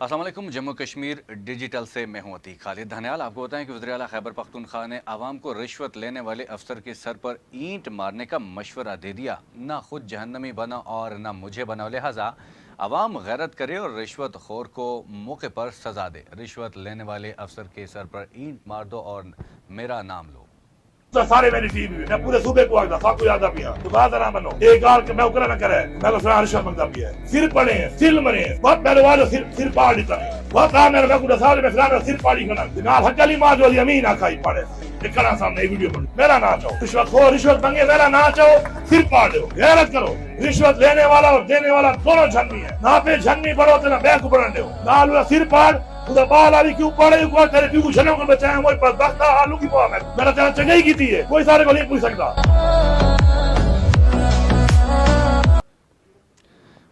अस्सलाम वालेकुम। जम्मू कश्मीर डिजिटल से मैं हूं अतीक खालिद धनियाल। आपको बताएं कि वज़ीर आला खैबर पख्तूनख्वा ने आवाम को रिश्वत लेने वाले अफसर के सर पर ईंट मारने का मशवरा दे दिया। ना खुद जहन्नमी बना और ना मुझे बनाओ, लिहाजा आवाम गैरत करे और रिश्वत खोर को मौके पर सजा दे। रिश्वत लेने वाले अफसर के सर पर ईंट मार दो और मेरा नाम लो। सारे मेरी टीम भी मैं पूरे सूबे को आखदा साकू यादा पिया तो बात ना मनो एक गाल के मैं उकरा ना करे मैं तो फरार रिश्वत मंगदा पिया सिर पड़े सिर मरे बहुत मेरे वाले सिर पाड़ दिता बहुत आ मेरे मैं को साल में फरार सिर पाड़ी खना नाल हकली मां जो यमीन आखाई पड़े निकला सामने वीडियो बन मेरा ना चाहो रिश्वत खो रिश्वत मांगे मेरा ना चाहो सिर पाड़ दो गैरत करो। रिश्वत लेने वाला और देने वाला दोनों झन्नी है ना पे झन्नी पड़ो तो ना बैक बढ़ने दो नाल सिर पाड़ उधर बाल आली क्यों पड़े ऊपर तेरे क्यों छने को बचाए मोय पर बख्ता आलू की पाव में मेरा तेरा चंगाई की थी है कोई सारे को नहीं पूछ सकता।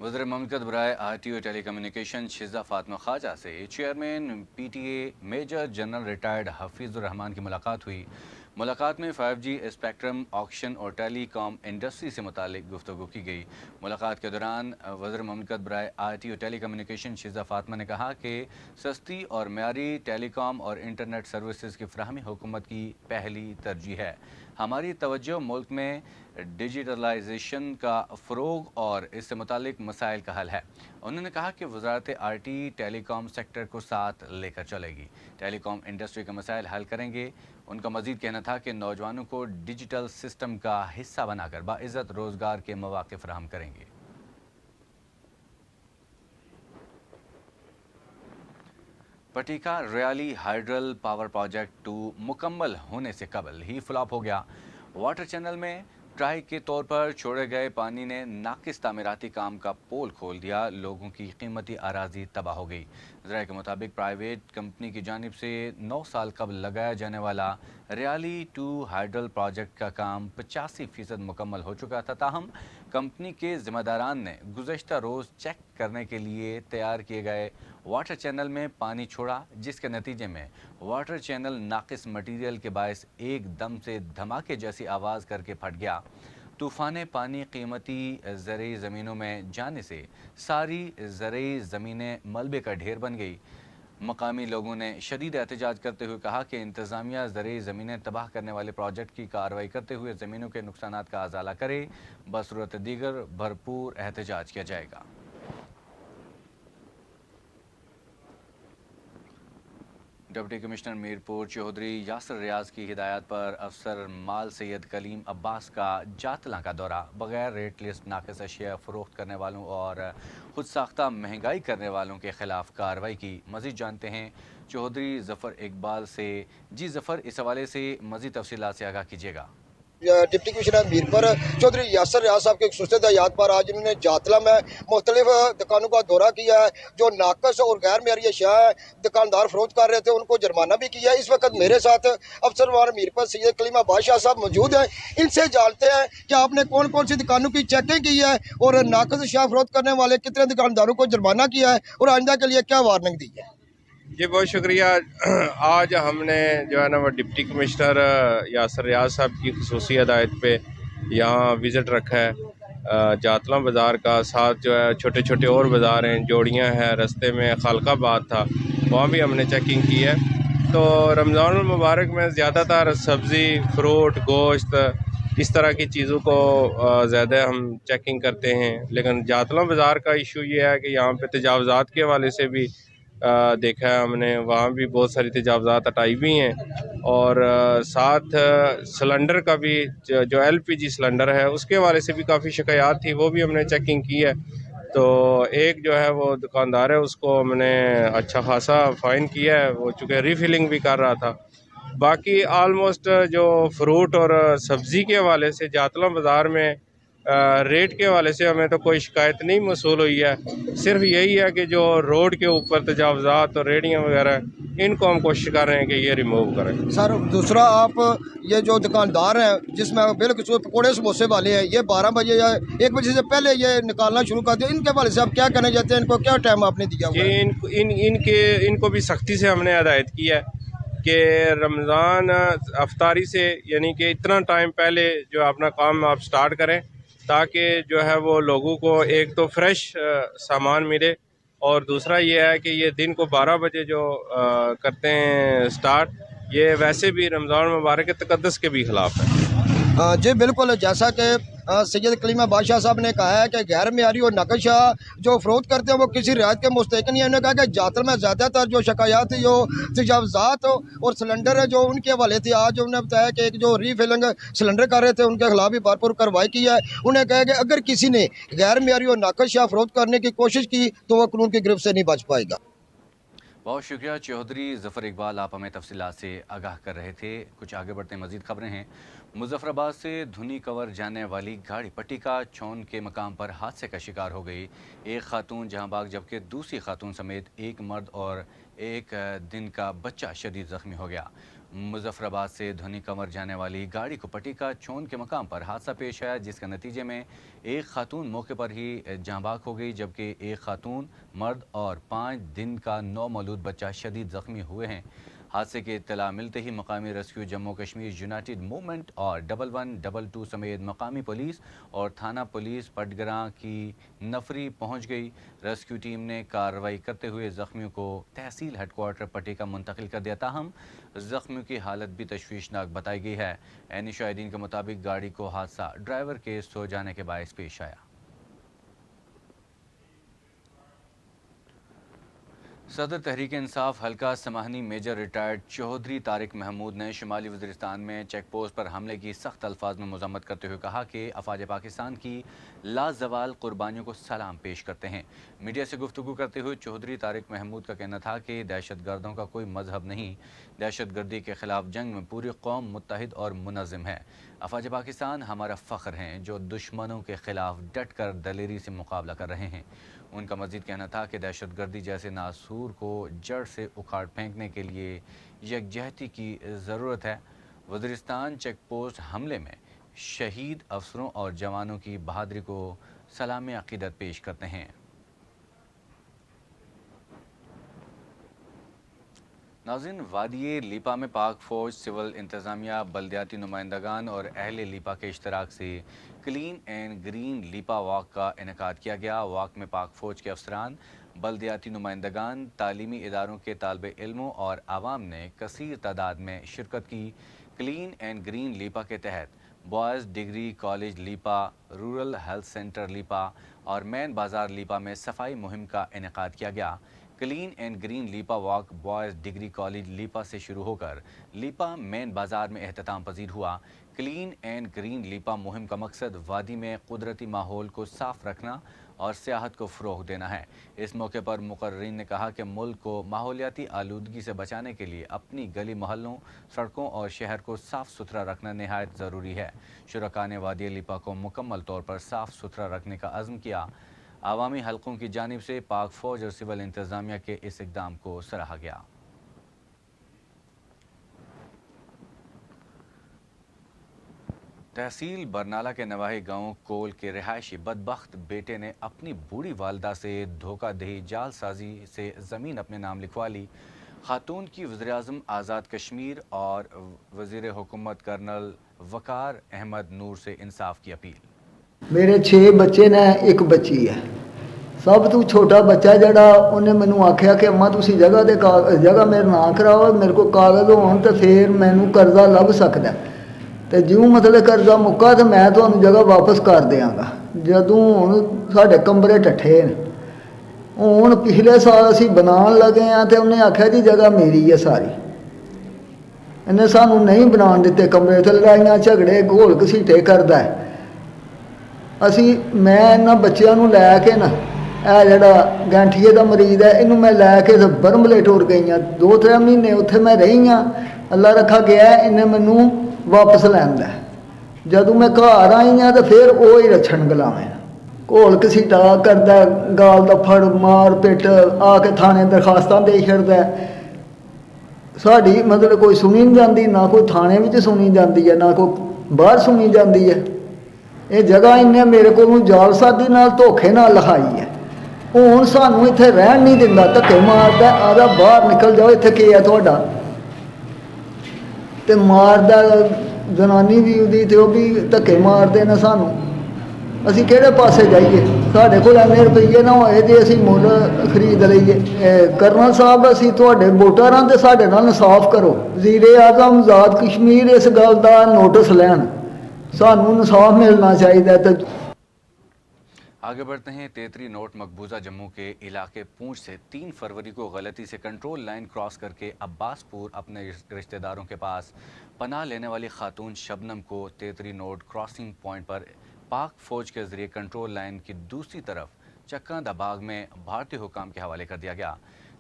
वज़ीर ममलकत बराए RTO telecommunication Shiza Fatima Khawaja से chairman PTA major general retired Hafeezur Rehman की मुलाकात हुई। मुलाकात में 5G स्पेक्ट्रम ऑक्शन और टेलीकॉम इंडस्ट्री से मुतालिक गुफ्तगू की गई। मुलाकात के दौरान वज़ीर ममलकत बराए RTO telecommunication Shiza Fatima ने कहा कि सस्ती और मयारी टेलीकॉम और इंटरनेट सर्विसेज की फराहमी हुकूमत की पहली तरजीह है। हमारी तवज्जो मुल्क में डिजिटलाइजेशन का फ़रोग और इससे मुतालिक मसाइल का हल है। उन्होंने कहा कि वज़ारत RT टेलीकॉम सेक्टर को साथ लेकर चलेगी, टेलीकॉम इंडस्ट्री के मसाइल हल करेंगे। उनका मज़ीद कहना था कि नौजवानों को डिजिटल सिस्टम का हिस्सा बनाकर बाइज़्ज़त रोज़गार के मौक़े फराहम करेंगे। पट्टी का रियाली हाइड्रल पावर प्रोजेक्ट 2 मुकम्मल होने से कबल ही फ्लॉप हो गया। वाटर चैनल में ट्राई के तौर पर छोड़े गए पानी ने नाकिस तामीराती काम का पोल खोल दिया। लोगों की कीमती अराजी तबाह हो गई। ज़राए के मुताबिक प्राइवेट कंपनी की जानिब से 9 साल कबल लगाया जाने वाला रियाली 2 हाइड्रल प्रोजेक्ट का काम 85% मुकम्मल हो चुका था। ताहम कंपनी के ज़िम्मेदारान ने गुज़श्ता रोज़ चेक करने के लिए तैयार किए गए वाटर चैनल में पानी छोड़ा, जिसके नतीजे में वाटर चैनल नाकिस मटीरियल के बायस एकदम से धमाके जैसी आवाज़ करके फट गया। तूफ़ान पानी कीमती ज़रई ज़मीनों में जाने से सारी ज़रई ज़मीनें मलबे का ढेर बन गई। मकामी लोगों ने शदीद एहतजाज करते हुए कहा कि इंतज़ामिया ज़रई ज़मीनें तबाह करने वाले प्रोजेक्ट की कार्रवाई करते हुए ज़मीनों के नुकसानात का अज़ाला करे, बसूरत दीगर भरपूर एहतजाज किया जाएगा। डिप्टी कमिश्नर मीरपुर चौधरी यासर रियाज की हिदायत पर अफसर माल सैयद कलीम अब्बास का जातला का दौरा। बगैर रेट लिस्ट नाकिस अशिया फ़रोख्त करने वालों और खुद साख्ता महंगाई करने वालों के खिलाफ कार्रवाई की। मज़ीद जानते हैं चौधरी ज़फ़र इकबाल से। जी ज़फ़र, इस हवाले से मज़ीद तफसीलात से आगाह कीजिएगा। डिप्टी कमिश्नर मीरपुर चौधरी यासर रियाज साहब की खुसूसियत याद पर आज इन्होंने जातला में मुख्तलिफ दुकानों का दौरा किया है। जो नाकस और गैर मेरी अशिया दुकानदार फरोख्त कर रहे थे उनको जुर्माना भी किया है। इस वक्त मेरे साथ अफसर वार मीरपुर सैयद कलीम बादशाह साहब मौजूद हैं। इनसे जानते हैं कि आपने कौन कौन सी दुकानों की चेकिंग की है और नाकस अशिया फरोख्त करने वाले कितने दुकानदारों को जुर्माना किया है और आइंदा के लिए क्या वार्निंग दी है। जी बहुत शुक्रिया। आज हमने जो है ना वो डिप्टी कमिश्नर यासर रियाज साहब की खुसूसी हिदायत पे यहाँ विज़िट रखा है जातला बाज़ार का। साथ जो है छोटे छोटे और बाज़ार हैं, जोड़ियाँ हैं, रस्ते में खालकाबाद था, वहाँ भी हमने चेकिंग की है। तो रमज़ान मुबारक में ज़्यादातर सब्ज़ी, फ्रूट, गोश्त इस तरह की चीज़ों को ज़्यादा हम चेकिंग करते हैं। लेकिन जातला बाज़ार का इशू ये है कि यहाँ पे तजावज़ात के हवाले से भी देखा है हमने, वहाँ भी बहुत सारी तजावज़ात हटाई भी हैं। और साथ सिलेंडर का भी जो LPG सिलेंडर है उसके हवाले से भी काफ़ी शिकायत थी, वो भी हमने चेकिंग की है। तो एक जो है वो दुकानदार है उसको हमने अच्छा खासा फ़ाइन किया है, वो चूँकि रीफिलिंग भी कर रहा था। बाकी आलमोस्ट जो फ्रूट और सब्ज़ी के हवाले से जातला बाज़ार में रेट के हवाले से हमें तो कोई शिकायत नहीं मसूल हुई है। सिर्फ यही है कि जो रोड के ऊपर तजावज़ात और रेडियाँ वगैरह इनको हम कोशिश कर रहे हैं कि ये रिमूव करें। सर दूसरा, आप ये जो दुकानदार हैं जिसमें बिल्कुल पकौड़े समोसे वाले हैं, ये 12 बजे या 1 बजे से पहले ये निकालना शुरू कर दिया, इनके बारे से आप क्या कहना चाहते हैं? इनको क्या टाइम आपने दिया हुआ है? इनको भी सख्ती से हमने हदायत की है कि रमज़ान अफ्तारी से यानी कि इतना टाइम पहले जो अपना काम आप स्टार्ट करें, ताकि जो है वो लोगों को एक तो फ्रेश सामान मिले اور دوسرا یہ ہے کہ یہ دن کو 12 بجے جو کرتے ہیں سٹارٹ، یہ ویسے بھی رمضان مبارک کے تقدس کے بھی خلاف ہے۔ جی بالکل، جیسا کہ سید کلیمہ بادشاہ صاحب نے کہا ہے کہ غیر معیاری اور نقشہ جو فروخت کرتے ہیں وہ کسی رعایت کے مستحق نہیں ہے۔ انہوں نے کہا کہ جاتل میں زیادہ تر جو شکایات تھی، جو تجاوزات اور سلنڈر جو ان کے حوالے تھے، آج انہوں نے بتایا کہ ایک جو ری فلنگ سلنڈر کر رہے تھے ان کے خلاف بھی بھرپور کارروائی کی ہے۔ انہیں کہا کہ اگر کسی نے غیر معیاری اور نقشہ فروخت کرنے کی کوشش کی تو وہ قانون کی گرفت سے نہیں بچ پائے گا۔ بہت شکریہ چودھری ظفر اقبال، آپ ہمیں تفصیلات سے آگاہ کر رہے تھے۔ کچھ آگے بڑھتے ہیں، مزید خبریں ہیں۔ مظفر آباد سے دھنی کور جانے والی گاڑی پٹی کا چون کے مقام پر حادثے کا شکار ہو گئی۔ ایک خاتون جہاں باغ جبکہ دوسری خاتون سمیت ایک مرد اور ایک دن کا بچہ شدید زخمی ہو گیا۔ مظفر آباد سے دھنی کنور جانے والی گاڑی کو پٹی کا چون کے مقام پر حادثہ پیش آیا، جس کے نتیجے میں ایک خاتون موقع پر ہی جاں بحق ہو گئی، جبکہ ایک خاتون، مرد اور 5 دن کا نومولود بچہ شدید زخمی ہوئے ہیں۔ حادثے کی اطلاع ملتے ہی مقامی rescue Jammu Kashmir United movement اور 1122 سمیت مقامی پولیس اور تھانہ پولیس پٹگراں کی نفری پہنچ گئی۔ ریسکیو ٹیم نے کارروائی کرتے ہوئے زخمیوں کو تحصیل ہیڈ کوارٹر پٹی کا منتقل کر دیا، تاہم زخمیوں کی حالت بھی تشویشناک بتائی گئی ہے۔ عینی شاہدین کے مطابق گاڑی کو حادثہ ڈرائیور کے سو جانے کے باعث پیش آیا۔ صدر تحریک انصاف حلقہ سماہنی میجر ریٹائرڈ چودھری طارق محمود نے شمالی وزیرستان میں چیک پوسٹ پر حملے کی سخت الفاظ میں مذمت کرتے ہوئے کہا کہ افواج پاکستان کی لازوال قربانیوں کو سلام پیش کرتے ہیں۔ میڈیا سے گفتگو کرتے ہوئے چودھری طارق محمود کا کہنا تھا کہ دہشت گردوں کا کوئی مذہب نہیں، دہشت گردی کے خلاف جنگ میں پوری قوم متحد اور منظم ہے۔ افواج پاکستان ہمارا فخر ہیں جو دشمنوں کے خلاف ڈٹ کر دلیری سے مقابلہ کر رہے ہیں۔ ان کا مزید کہنا تھا کہ دہشت گردی جیسے ناسور کو جڑ سے اکھاڑ پھینکنے کے لیے یکجہتی کی ضرورت ہے۔ وزیرستان چیک پوسٹ حملے میں شہید افسروں اور جوانوں کی بہادری کو سلام عقیدت پیش کرتے ہیں۔ ناظرین، وادی لیپا میں پاک فوج، سول انتظامیہ، بلدیاتی نمائندگان اور اہل لیپا کے اشتراک سے clean and green Leepa walk کا انعقاد کیا گیا۔ واک میں پاک فوج کے افسران، بلدیاتی نمائندگان، تعلیمی اداروں کے طالب علموں اور عوام نے کثیر تعداد میں شرکت کی۔ کلین اینڈ گرین لیپا کے تحت boys degree college Leepa, rural health center Leepa اور مین بازار لیپا میں صفائی مہم کا انعقاد کیا گیا۔ Clean and green Leepa walk boys degree college Leepa سے شروع ہو کر لیپا مین بازار میں اختتام پذیر ہوا۔ کلین اینڈ گرین لیپا مہم کا مقصد وادی میں قدرتی ماحول کو صاف رکھنا اور سیاحت کو فروغ دینا ہے۔ اس موقع پر مقررین نے کہا کہ ملک کو ماحولیاتی آلودگی سے بچانے کے لیے اپنی گلی محلوں، سڑکوں اور شہر کو صاف ستھرا رکھنا نہایت ضروری ہے۔ شرکاء نے وادی لیپا کو مکمل طور پر صاف ستھرا رکھنے کا عزم کیا۔ عوامی حلقوں کی جانب سے پاک فوج اور سول انتظامیہ کے اس اقدام کو سراہا گیا۔ تحصیل برنالہ کے نواحی گاؤں کول کے رہائشی بدبخت بیٹے نے اپنی بوڑھی والدہ سے دھوکہ دہی جعل سازی سے زمین اپنے نام لکھوا لی۔ خاتون کی وزیراعظم آزاد کشمیر اور وزیر حکومت کرنل وقار احمد نور سے انصاف کی اپیل۔ میرے 6 بچے نے، ایک بچی ہے۔ سب تو چھوٹا بچہ جڑا انہیں مینوں آکھیا کہ اماں تسی جگہ میرے نام کراؤ، میرے کو کاغذ ہون تے پھر مینوں قرضہ لب سکدا ہے، تے جوں مطلب قرضہ مکا تے میں تانوں جگہ واپس کر دیاں گا۔ جدوں ہن ساڈے کمرے ٹھٹھے نے، ہن پچھلے سال اسی بنان لگے ہاں تے انہیں آکھیا جی جگہ میری ہے ساری، انہیں سانوں نہیں بنان دتے کمرے، تے لڑائیاں جھگڑے گھول گھسیٹے کردا ہے۔ اسی میں انہاں بچیاں نوں لے کے نا، اے جڑا گینٹھیے دا مریض ہے اینوں میں لے کے برملے ٹور گئی ہاں، 2-3 مہینے اتھے میں رہی ہاں، اللہ رکھا گیا انہیں مینوں واپس لیندا ہے۔ جدوں میں گھر آئی ہاں تو پھر وہی رچھن گلاویں گھول گھسیٹا کردا، گال دا پھڑ مار پٹ، آ کے تھانے درخواستاں دے چھڑدا ہے۔ ساڈی مطلب کوئی سنی نہیں جاندی، نہ کوئی تھانے وچ سنی جاندی ہے، نہ کوئی باہر سنی جاندی ہے۔ یہ جگہ انہیں میرے کو جال سازی نال دھوکھے نال لکھائی ہے۔ ہوں سانوں اتنے رہن نہیں دیندا، دھکے ماردا، آدھا باہر نکل جاؤ، اتنے کی ہے تہاڈا، تے ماردا، جنانی بھی وہ بھی دھکے مارتے ہیں سانوں۔ ਅਸੀਂ ਕਿਹੜੇ ਪਾਸੇ ਜਾਈਏ? ਸਾਡੇ ਕੋਲ ਇੰਨੇ ਰੁਪਈਏ ਨਾ ਹੋਏ ਤੇ ਅਸੀਂ ਮੁੱਲ ਖਰੀਦ ਲਈਏ। ਕਰਨਲ ਸਾਹਿਬ, ਅਸੀਂ ਤੁਹਾਡੇ ਵੋਟਰ ਹਾਂ ਤੇ ਸਾਡੇ ਨਾਲ ਇਨਸਾਫ ਕਰੋ। ਵਜ਼ੀਰ ਆਜ਼ਮ ਆਜ਼ਾਦ ਕਸ਼ਮੀਰ ਇਸ ਗੱਲ ਦਾ ਨੋਟਿਸ ਲੈਣ, ਸਾਨੂੰ ਇਨਸਾਫ ਮਿਲਣਾ ਚਾਹੀਦਾ। ਤੇ आगे बढ़ते हैं। तेतरी नोट मकबूजा जम्मू के इलाके पूंछ से 3 फरवरी को गलती से कंट्रोल लाइन क्रॉस करके अब्बासपुर अपने रिश्तेदारों के पास पनाह लेने वाली खातून शबनम को तेतरी नोट क्रॉसिंग पॉइंट पर पाक फौज के जरिए कंट्रोल लाइन की दूसरी तरफ चक्का दबाग में भारतीय हुकाम के हवाले कर दिया गया।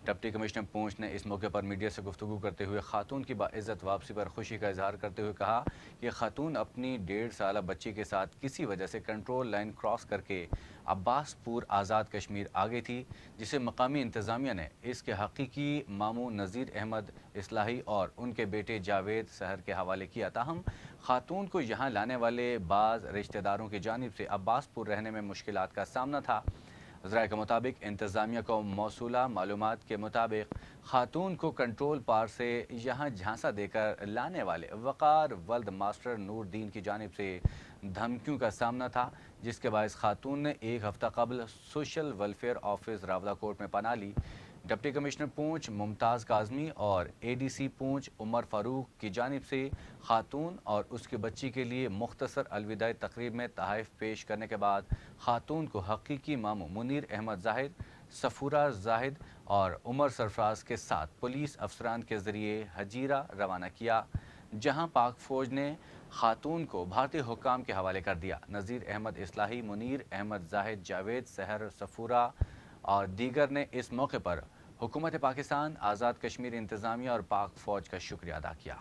डिप्टी कमिश्नर पूंछ ने इस मौके पर मीडिया से गुफ्तगू करते हुए खातून की बाइज़्ज़त वापसी पर खुशी का इजहार करते हुए कहा कि खातून अपनी 1.5 साल बच्ची के साथ किसी वजह से कंट्रोल लाइन क्रॉस करके अब्बासपुर आज़ाद कश्मीर आ गई थी, जिसे मकामी इंतज़ामिया ने इसके हकीकी मामू नज़ीर अहमद इस्लाही और उनके बेटे जावेद सहर के हवाले किया। ताहम खातून को यहाँ लाने वाले बाज़ रिश्तेदारों की जानिब से अब्बासपुर रहने में मुश्किलात का सामना था। ज़राए के मुताबिक इंतज़ामिया को मौसूला मालूमात के मुताबिक खातून को कंट्रोल पार से यहाँ झांसा देकर लाने वाले वक़ार वल्द मास्टर नूरदीन की जानिब से धमकियों का सामना था, जिसके बायस खातून ने 1 हफ़्ता कबल सोशल वेलफेयर ऑफिस रावलाकोट में पनाह ली। डिप्टी कमिश्नर पूंछ मुमताज़ काज़मी और एडीसी पूंछ उमर फ़ारूक की जानिब से खातून और उसकी बच्ची के लिए मुख्तसर अलविदाई तकरीब में तहाइफ पेश करने के बाद खातून को हकीकी मामू मुनीर अहमद जाहिद, सफूरा जाहिद और उमर सरफराज के साथ पुलिस अफसरान के ज़रिए हजीरा रवाना किया, जहां पाक फ़ौज ने खातून को भारतीय हुकाम के हवाले कर दिया। नज़ीर अहमद इस्लाही, मुनीर अहमद जाहिद, जावेद सहर, सफूरा और दीगर ने इस मौके पर हुकूमत पाकिस्तान, आज़ाद कश्मीर इंतज़ामिया और पाक फ़ौज का शुक्रिया अदा किया।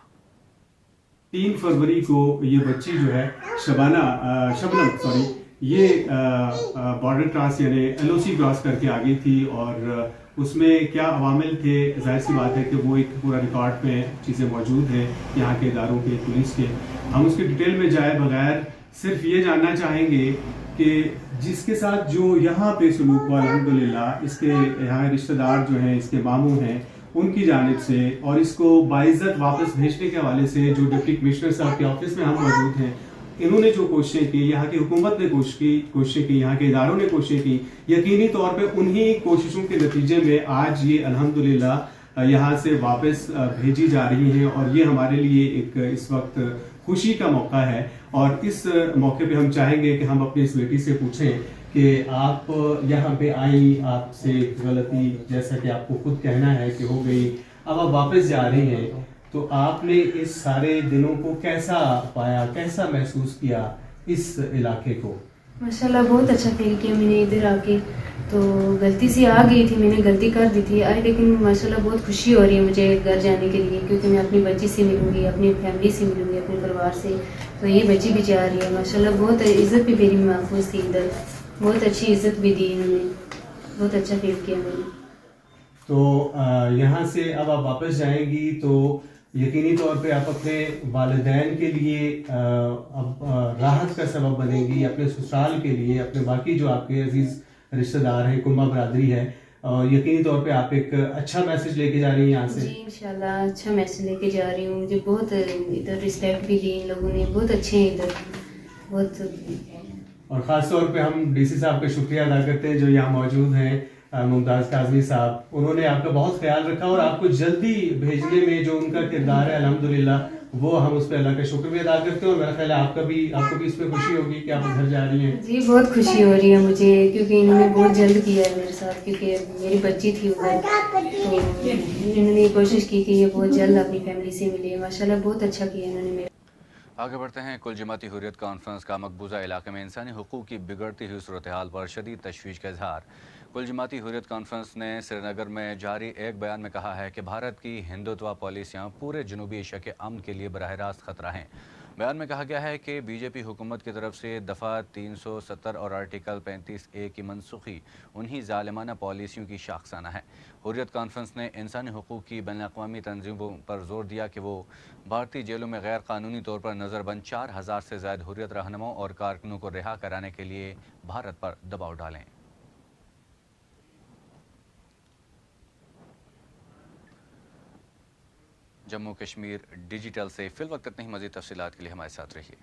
3 फरवरी को ये बच्ची जो है शबनम ये बॉर्डर क्रॉस यानी LOC क्रॉस करके आ गई थी, और उसमें क्या अवामिल थे, जाहिर सी बात है कि वो एक पूरा रिकॉर्ड में चीज़ें मौजूद हैं यहाँ के इदारों के, पुलिस के। हम उसकी डिटेल में जाए बगैर सिर्फ ये जानना चाहेंगे कि जिसके साथ जो यहाँ पे सलूक हुआ अल्हम्दुलिल्लाह, इसके यहाँ रिश्तेदार जो हैं, इसके मामू हैं, उनकी जानिब से और इसको बाइज़्ज़त वापस भेजने के हवाले से जो डिप्टी कमिश्नर साहब के ऑफिस में हम मौजूद हैं, इन्होंने जो कोशिशें की, यहाँ की हुकूमत ने कोशिशें की, यहाँ के इदारों ने कोशिशें की, यकीनी तौर पे उन्हीं कोशिशों के नतीजे में आज ये अल्हम्दुलिल्लाह यहाँ से वापस भेजी जा रही हैं, और ये हमारे लिए एक इस वक्त खुशी का मौका है। और इस मौके पे हम चाहेंगे कि हम अपनी इस बेटी से पूछें कि आप यहाँ पे आई, आपसे गलती जैसा कि आपको खुद कहना है कि हो गई, अब आप वापस जा रही हैं, तो आपने इस सारे दिनों को कैसा पाया, कैसा महसूस किया इस इलाके को? माशाल्लाह बहुत अच्छा फील किया मैंने इधर आके। तो गलती से आ गई थी, मैंने गलती कर दी थी आई, लेकिन माशाल्लाह बहुत खुशी हो रही है मुझे घर जाने के लिए, क्योंकि मैं अपनी बच्ची से मिलूंगी, अपनी फैमिली से मिलूंगी, अपने परिवार से। तो ये बच्ची भी जा रही है माशाल्लाह। बहुत इज़्ज़त भी मेरी महफूज थी इधर, बहुत अच्छी इज़्ज़त भी दी इन्होंने, बहुत अच्छा फील किया मैंने। तो यहाँ से अब आप वापस जाएंगी तो यकीनी तौर पे आप अपने वालिदैन के लिए अब राहत का सबब बनेंगी, अपने ससुराल के लिए, अपने बाकी जो आपके अजीज रिश्तेदार हैं, कुंबा बरादरी है, और यकीनी तौर पे आप एक अच्छा मैसेज लेके जा रही हैं यहाँ से। जी इंशाल्लाह अच्छा मैसेज लेके जा रही हूँ। मुझे बहुत इधर रिस्पेक्ट भी दी इन लोगों ने, बहुत अच्छे हैं इधर, बहुत। और ख़ास तौर पे हम डीसी साहब का शुक्रिया अदा करते हैं जो यहाँ मौजूद हैं, मुमताज़ काज़मी साहब। उन्होंने आपका बहुत ख्याल रखा और आपको जल्दी भेजने में जो उनका किरदार है अल्हम्दुलिल्लाह, वो हम उस पर अल्लाह का शुक्र भी अदा करते हैं। और मेरा ख्याल है आपको भी इस पर खुशी होगी कि आप घर जा रही हैं। जी बहुत खुशी हो रही है मुझे, क्योंकि इन्होंने बहुत जल्द किया है मेरे साथ, क्योंकि मेरी बच्ची थी उधर, तो इन्होंने कोशिश की कि ये बहुत जल्द अपनी फैमिली से मिले। माशाल्लाह बहुत अच्छा किया इन्होंने मेरे। आगे बढ़ते हैं। कुल जमाती हुर्रियत कॉन्फ्रेंस का मकबूजा इलाके में इंसानी हुकूक की बिगड़ती हुई सूरत हाल पर शदीद तशवीश का इजहार। कुल जमाती हुर्रियत कॉन्फ्रेंस ने श्रीनगर में जारी एक बयान में कहा है कि भारत की हिंदुत्व पॉलिसियाँ पूरे जनूबी एशिया के अमन के लिए बराह रास्त खतरा हैं। बयान में कहा गया है कि बीजेपी हुकूमत की तरफ से दफ़ा 370 और आर्टिकल 35A की मनसूखी उन्हीं ज़ालिमाना पॉलिसियों की शाखसाना है। हुर्रियत कॉन्फ्रेंस ने इंसानी हुकूक की बैनुल-अक़वामी तंजीमों पर जोर दिया कि वो भारतीय जेलों में गैर कानूनी तौर पर नज़रबंद 4000 से ज़ायद हुर्रियत रहनुमाओं और कारकुनों को रिहा कराने के लिए भारत पर दबाव डालें। जम्मू कश्मीर डिजिटल से फिल वक्त इतनी ही। मज़ीद तफसीलात के लिए हमारे साथ रहिए।